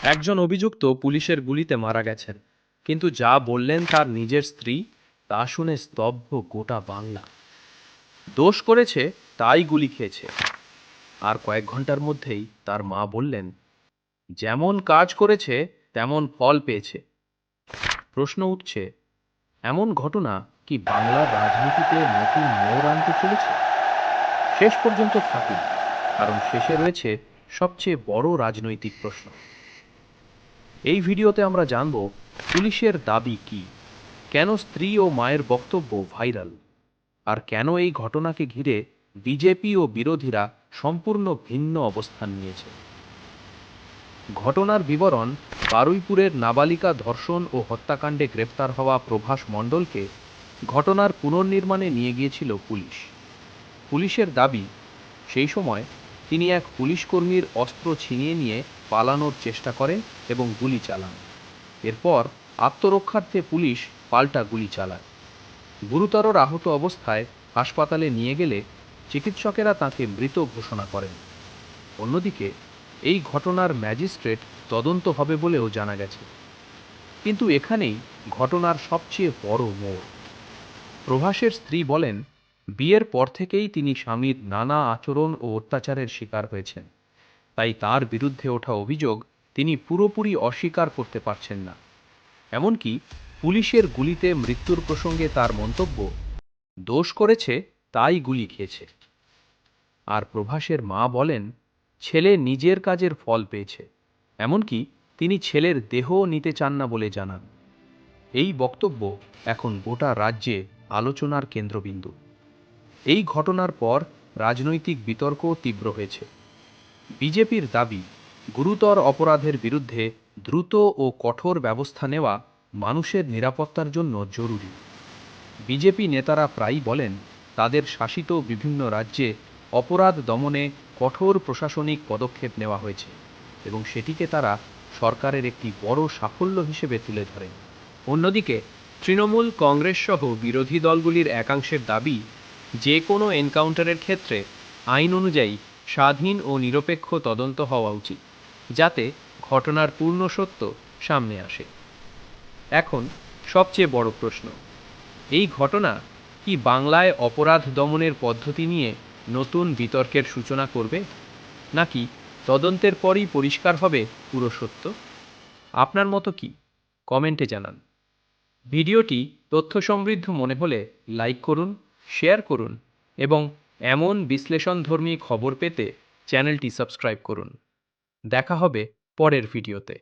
একজন অভিযুক্ত পুলিশের গুলিতে মারা গেছেন, কিন্তু যা বললেন তার নিজের স্ত্রী তা শুনে স্তব্ধ গোটা বাংলা। দোষ করেছে তাই গুলি খেয়েছে। আর কয়েক ঘন্টার মধ্যেই তার মা বললেন, যেমন কাজ করেছে তেমন ফল পেয়েছে। প্রশ্ন উঠছে, এমন ঘটনা কি বাংলার রাজনীতিতে নতুন মোড় আনতে চলেছে? শেষ পর্যন্ত থাকুন, কারণ শেষে রয়েছে সবচেয়ে বড় রাজনৈতিক প্রশ্ন। এই ভিডিওতে আমরা জানব পুলিশের দাবি কি, কেন স্ত্রী ও মায়ের বক্তব্য ভাইরাল, আর কেন এই ঘটনাকে ঘিরে বিজেপি ও বিরোধীরা সম্পূর্ণ ভিন্ন অবস্থান নিয়েছে। ঘটনার বিবরণ: বারুইপুরের নাবালিকা ধর্ষণ ও হত্যাকাণ্ডে গ্রেপ্তার হওয়া প্রভাস মণ্ডলকে ঘটনার পুনর্নির্মাণে নিয়ে গিয়েছিল পুলিশ। পুলিশের দাবি, সেই সময় তিনি এক পুলিশ কর্মীর অস্ত্র ছিনিয়ে নিয়ে পালানোর চেষ্টা করেন এবং গুলি চালান। এরপর আত্মরক্ষার্থে পুলিশ পাল্টা গুলি চালায়। গুরুতর আহত অবস্থায় হাসপাতালে নিয়ে গেলে চিকিৎসকেরা তাকে মৃত ঘোষণা করেন। অন্যদিকে এই ঘটনার ম্যাজিস্ট্রেট তদন্ত হবে বলেও জানা গেছে। কিন্তু এখানেই ঘটনার সবচেয়ে বড় মোড়। প্রভাসের স্ত্রী বলেন, বিয়ের পর থেকেই তিনি স্বামীর নানা আচরণ ও অত্যাচারের শিকার হয়েছেন, তাই তার বিরুদ্ধে ওঠা অভিযোগ তিনি পুরোপুরি অস্বীকার করতে পারছেন না। এমনকি পুলিশের গুলিতে মৃত্যুর প্রসঙ্গে তার মন্তব্য, দোষ করেছে তাই গুলি খেয়েছে। আর প্রভাসের মা বলেন, ছেলে নিজের কাজের ফল পেয়েছে, এমনকি তিনি ছেলের দেহও নিতে চান না বলে জানান। এই বক্তব্য এখন গোটা রাজ্যে আলোচনার কেন্দ্রবিন্দু। এই ঘটনার পর রাজনৈতিক বিতর্কও তীব্র হয়েছে। বিজেপির দাবি, গুরুতর অপরাধের বিরুদ্ধে দ্রুত ও কঠোর ব্যবস্থা নেওয়া মানুষের নিরাপত্তার জন্য জরুরি। বিজেপি নেতারা প্রায়ই বলেন, তাদের শাসিত বিভিন্ন রাজ্যে অপরাধ দমনে কঠোর প্রশাসনিক পদক্ষেপ নেওয়া হয়েছে এবং সেটিকে তারা সরকারের একটি বড় সাফল্য হিসেবে তুলে ধরেন। অন্যদিকে তৃণমূল কংগ্রেস সহ বিরোধী দলগুলির একাংশের দাবি, যে কোনো এনকাউন্টারের ক্ষেত্রে আইন অনুযায়ী স্বাধীন ও নিরপেক্ষ তদন্ত হওয়া উচিত, যাতে ঘটনার পূর্ণ সত্য সামনে আসে। এখন সবচেয়ে বড় প্রশ্ন, এই ঘটনা কি বাংলায় অপরাধ দমনের পদ্ধতি নিয়ে নতুন বিতর্কের সূচনা করবে, নাকি তদন্তের পরই পরিষ্কার হবে পুরো সত্য? আপনার মতো কি? কমেন্টে জানান। ভিডিওটি তথ্য সমৃদ্ধ মনে হলে লাইক করুন, শেয়ার করুন এবং এমন বিশ্লেষণধর্মী খবর পেতে চ্যানেলটি সাবস্ক্রাইব করুন। দেখা হবে পরের ভিডিওতে।